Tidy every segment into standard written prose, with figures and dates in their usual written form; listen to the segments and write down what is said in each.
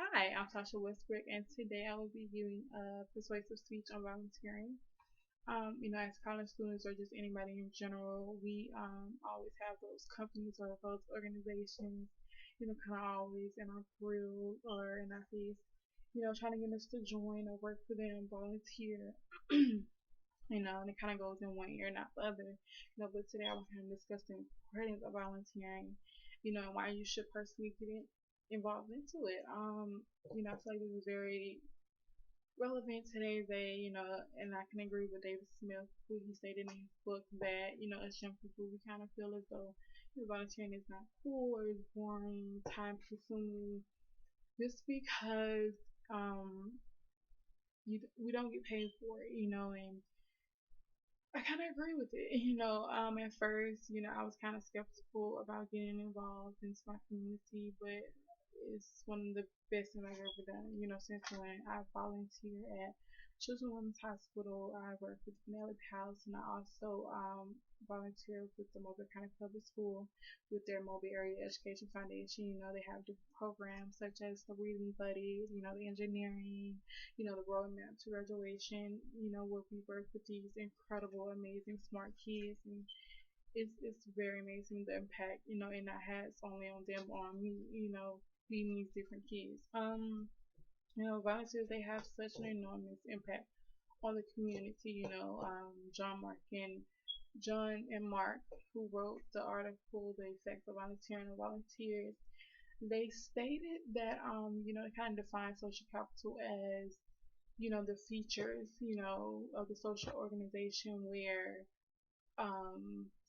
Hi, I'm Tasha Westbrook, and today I will be giving a persuasive speech on volunteering. As college students or just anybody in general, we always have those companies or those organizations, kind of always in our grill or in our face, trying to get us to join or work for them, volunteer. And it kind of goes in one ear, not the other. But today I want to kind of discuss the importance of volunteering, and why you should personally get involved into it. I feel like this is very relevant today's day, and I can agree with David Smith, who he stated in his book that, as young people, we kind of feel as though volunteering is not cool or is boring, time consuming, just because we don't get paid for it, and I kind of agree with it. At first, I was kind of skeptical about getting involved into my community, but it's one of the best things I've ever done. Since when I volunteer at Children's Women's Hospital, I work with Nelly House, and I also volunteer with the Mobile County Public School with their Mobile Area Education Foundation. They have different programs such as the Reading Buddies, the engineering, the roadmap to graduation, where we work with these incredible, amazing, smart kids, and it's very amazing the impact, and not has only on them, on me, feeding these different kids. Volunteers, they have such an enormous impact on the community. John and Mark, who wrote the article, The Effects of Volunteering and Volunteers, they stated that, it kind of defines social capital as, the features, of the social organization where,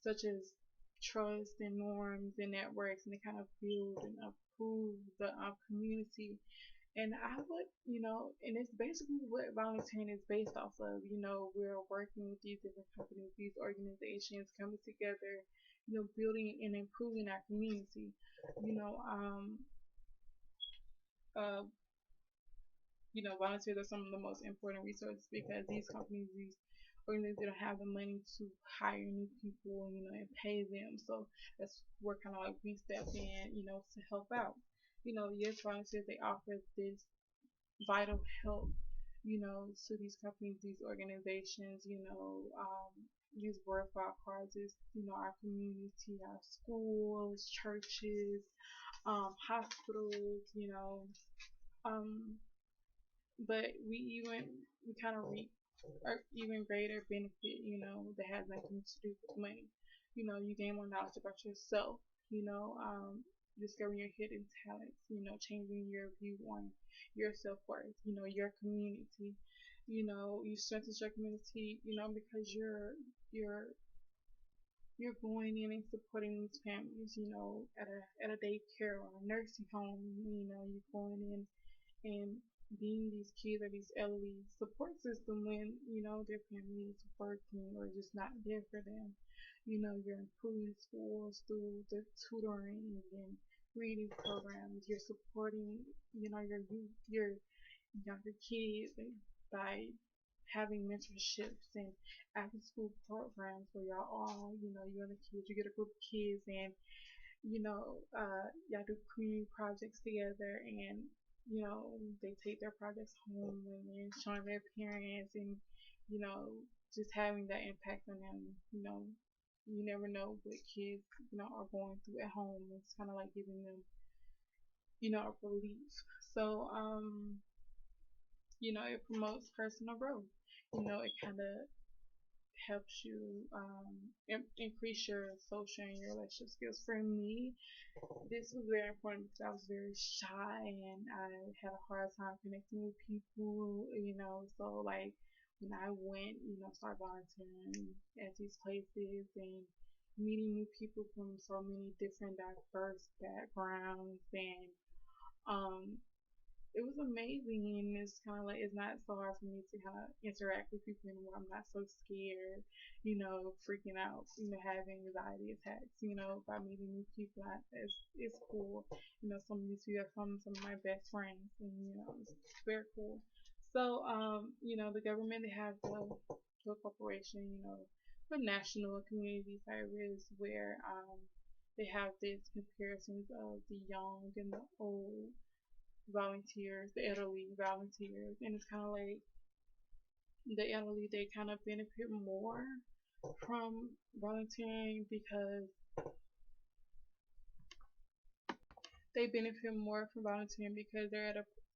such as trust and norms and networks, and they kind of build and approve the community. And I would, and it's basically what volunteering is based off of. We're working with these different companies, these organizations coming together, building and improving our community. You know, um, uh, Volunteers are some of the most important resources because these companies, these organizations, they don't have the money to hire new people, and pay them. So that's where kind of like we step in, to help out. Yes, volunteers, they offer this vital help, to these companies, these organizations, these worthwhile causes, our community, our schools, churches, hospitals, um, but we kind of reap or even greater benefit, that has nothing to do with money. You gain more knowledge about yourself, discovering your hidden talents, changing your view on your self worth, your community. You strengthen your community, because you're going in and supporting these families, at a daycare or a nursing home, you're going in and being these kids or these elderly support system when their family is working or just not there for them. You're improving schools through the tutoring and reading programs. You're supporting your younger kids by having mentorships and after school programs where y'all all, you and the kids, you get a group of kids and y'all do community projects together, and they take their projects home and they're showing their parents, and you know, just having that impact on them. You never know what kids, are going through at home. It's kind of like giving them, a relief. So, it promotes personal growth. It kind of helps you increase your social and your relationship skills. For me, this was very important because I was very shy and I had a hard time connecting with people, so like when I went, start volunteering at these places and meeting new people from so many different diverse backgrounds, and um it was amazing, and it's kind of like it's not so hard for me to kind of interact with people anymore. I'm not so scared, freaking out, having anxiety attacks, by meeting new people. It's cool. Some of these people are some of my best friends, and it's very cool. So, the government, they have the corporation, the national community service where they have these comparisons of the young and the old, volunteers, the elderly volunteers, and it's kind of like the elderly, they kind of benefit more from volunteering because they're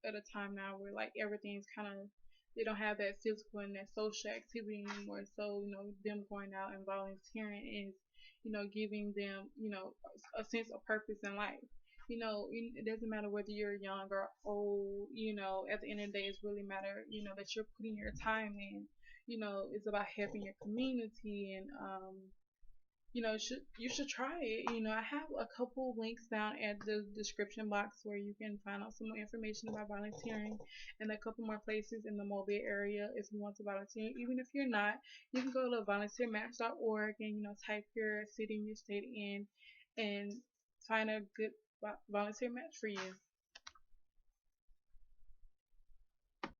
at a time now where like everything's kind of, they don't have that physical and that social activity anymore. So them going out and volunteering is giving them a sense of purpose in life. It doesn't matter whether you're young or old. At the end of the day, it's really matter that you're putting your time in. It's about helping your community, and you should try it. I have a couple links down at the description box where you can find out some more information about volunteering, and a couple more places in the Mobile area if you want to volunteer. Even if you're not, you can go to volunteermatch.org and type your city and your state in and find a good volunteer match for you.